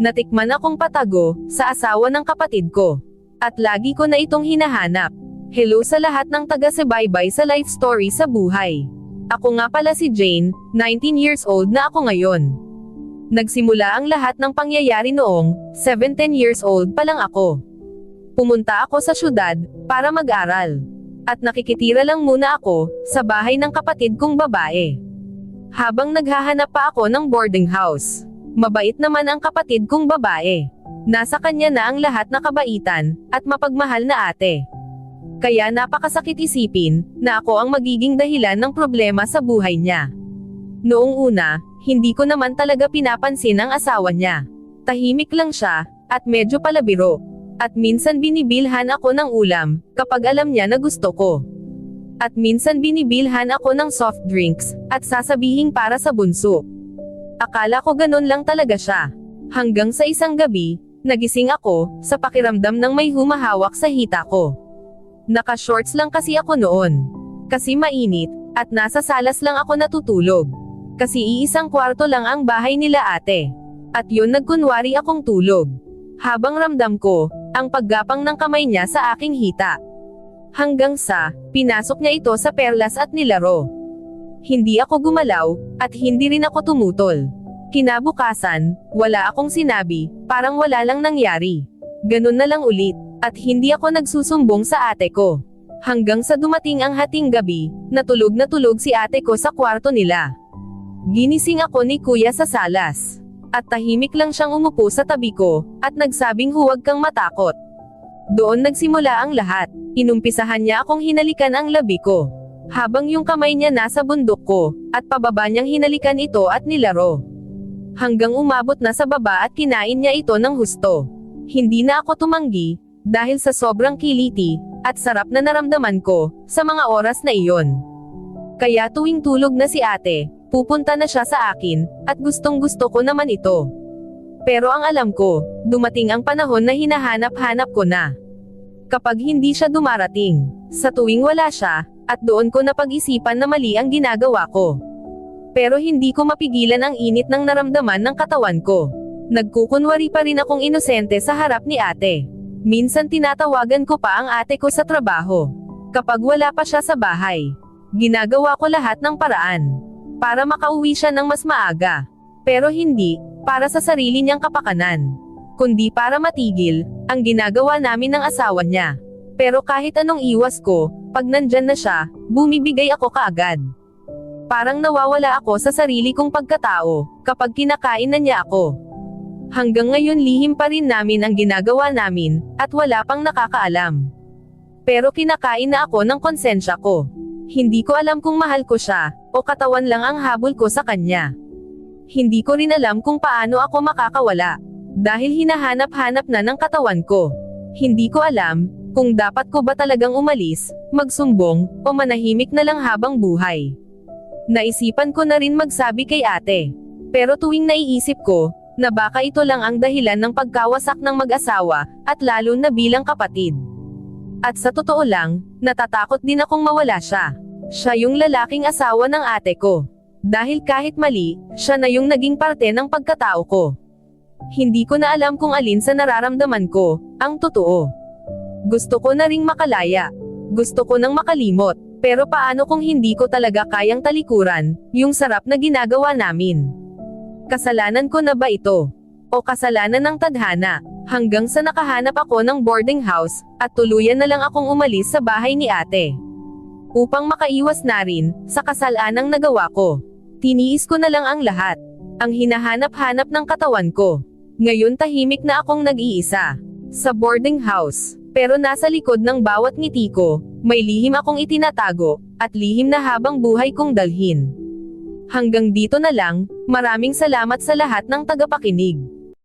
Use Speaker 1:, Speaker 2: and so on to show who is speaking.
Speaker 1: Natikman akong patago, sa asawa ng kapatid ko. At lagi ko na itong hinahanap. Hello sa lahat ng taga-subaybay sa life story sa buhay. Ako nga pala si Jane, 19 years old na ako ngayon. Nagsimula ang lahat ng pangyayari noong, 17 years old pa lang ako. Pumunta ako sa syudad, para mag-aral. At nakikitira lang muna ako, sa bahay ng kapatid kong babae. Habang naghahanap pa ako ng boarding house. Mabait naman ang kapatid kong babae. Nasa kanya na ang lahat na kabaitan, at mapagmahal na ate. Kaya napakasakit isipin, na ako ang magiging dahilan ng problema sa buhay niya. Noong una, hindi ko naman talaga pinapansin ang asawa niya. Tahimik lang siya, at medyo palabiro. At minsan binibilhan ako ng ulam, kapag alam niya na gusto ko. At minsan binibilhan ako ng soft drinks, at sasabihing para sa bunso. Akala ko ganun lang talaga siya. Hanggang sa isang gabi, nagising ako, sa pakiramdam ng may humahawak sa hita ko. Naka-shorts lang kasi ako noon. Kasi mainit, at nasa salas lang ako natutulog. Kasi iisang kwarto lang ang bahay nila ate. At yun nagkunwari akong tulog. Habang ramdam ko, ang paggapang ng kamay niya sa aking hita. Hanggang sa, pinasok niya ito sa perlas at nilaro. Hindi ako gumalaw, at hindi rin ako tumutol. Kinabukasan, wala akong sinabi, parang wala lang nangyari. Ganun na lang ulit, at hindi ako nagsusumbong sa ate ko. Hanggang sa dumating ang hating gabi, na tulog si ate ko sa kwarto nila. Ginising ako ni kuya sa salas. At tahimik lang siyang umupo sa tabi ko, at nagsabing huwag kang matakot. Doon nagsimula ang lahat. Inumpisahan niya akong hinalikan ang labi ko. Habang yung kamay niya nasa bundok ko, at pababa niyang hinalikan ito at nilaro. Hanggang umabot na sa baba at kinain niya ito ng husto. Hindi na ako tumanggi, dahil sa sobrang kiliti, at sarap na naramdaman ko, sa mga oras na iyon. Kaya tuwing tulog na si ate, pupunta na siya sa akin, at gustong gusto ko naman ito. Pero ang alam ko, dumating ang panahon na hinahanap-hanap ko na. Kapag hindi siya dumarating, sa tuwing wala siya, at doon ko napag-isipan na mali ang ginagawa ko. Pero hindi ko mapigilan ang init ng naramdaman ng katawan ko. Nagkukunwari pa rin akong inosente sa harap ni ate. Minsan tinatawagan ko pa ang ate ko sa trabaho. Kapag wala pa siya sa bahay, ginagawa ko lahat ng paraan para makauwi siya ng mas maaga. Pero hindi para sa sarili niyang kapakanan, kundi para matigil ang ginagawa namin ng asawa niya. Pero kahit anong iwas ko, pag nandyan na siya, bumibigay ako kaagad. Parang nawawala ako sa sarili kong pagkatao, kapag kinakain na niya ako. Hanggang ngayon lihim pa rin namin ang ginagawa namin, at wala pang nakakaalam. Pero kinakain na ako ng konsensya ko. Hindi ko alam kung mahal ko siya, o katawan lang ang habol ko sa kanya. Hindi ko rin alam kung paano ako makakawala, dahil hinahanap-hanap na ng katawan ko. Hindi ko alam, kung dapat ko ba talagang umalis, magsumbong, o manahimik na lang habang buhay. Naisipan ko na rin magsabi kay ate. Pero tuwing naiisip ko, na baka ito lang ang dahilan ng pagkawasak ng mag-asawa, at lalo na bilang kapatid. At sa totoo lang, natatakot din akong mawala siya. Siya yung lalaking asawa ng ate ko. Dahil kahit mali, siya na yung naging parte ng pagkatao ko. Hindi ko na alam kung alin sa nararamdaman ko, ang totoo. Gusto ko na ring makalaya. Gusto ko nang makalimot. Pero paano kung hindi ko talaga kayang talikuran, yung sarap na ginagawa namin? Kasalanan ko na ba ito? O kasalanan ng tadhana? Hanggang sa nakahanap ako ng boarding house, at tuluyan na lang akong umalis sa bahay ni ate. Upang makaiwas na rin, sa kasalanang nagawa ko. Tiniis ko na lang ang lahat. Ang hinahanap-hanap ng katawan ko. Ngayon tahimik na akong nag-iisa. Sa boarding house. Pero nasa likod ng bawat ngiti ko, may lihim akong itinatago, at lihim na habang buhay kong dalhin. Hanggang dito na lang, maraming salamat sa lahat ng tagapakinig.